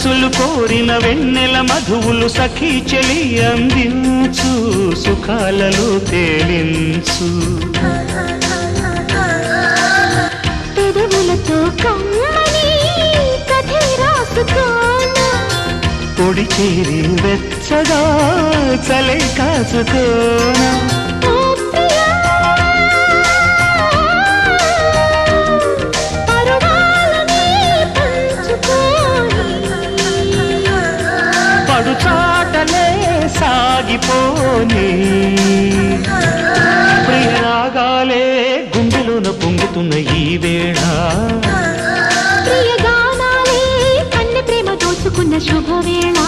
మనసులు కోరిన వెన్నెల మధువులు సఖీ చెలి అందించు సుఖాలలో తేలించు పెదవులతో కమ్మని కథే రాసుకోనా పొడి చేరి వెచ్చగా చలే కాచుకోనా చాటలే సాగిపోని ప్రియరాగాలే గుండెలోన పొంగుతున్న ఈ వేళ ప్రియగానాలే కన్నె ప్రేమ దోచుకున్న శుభవేళ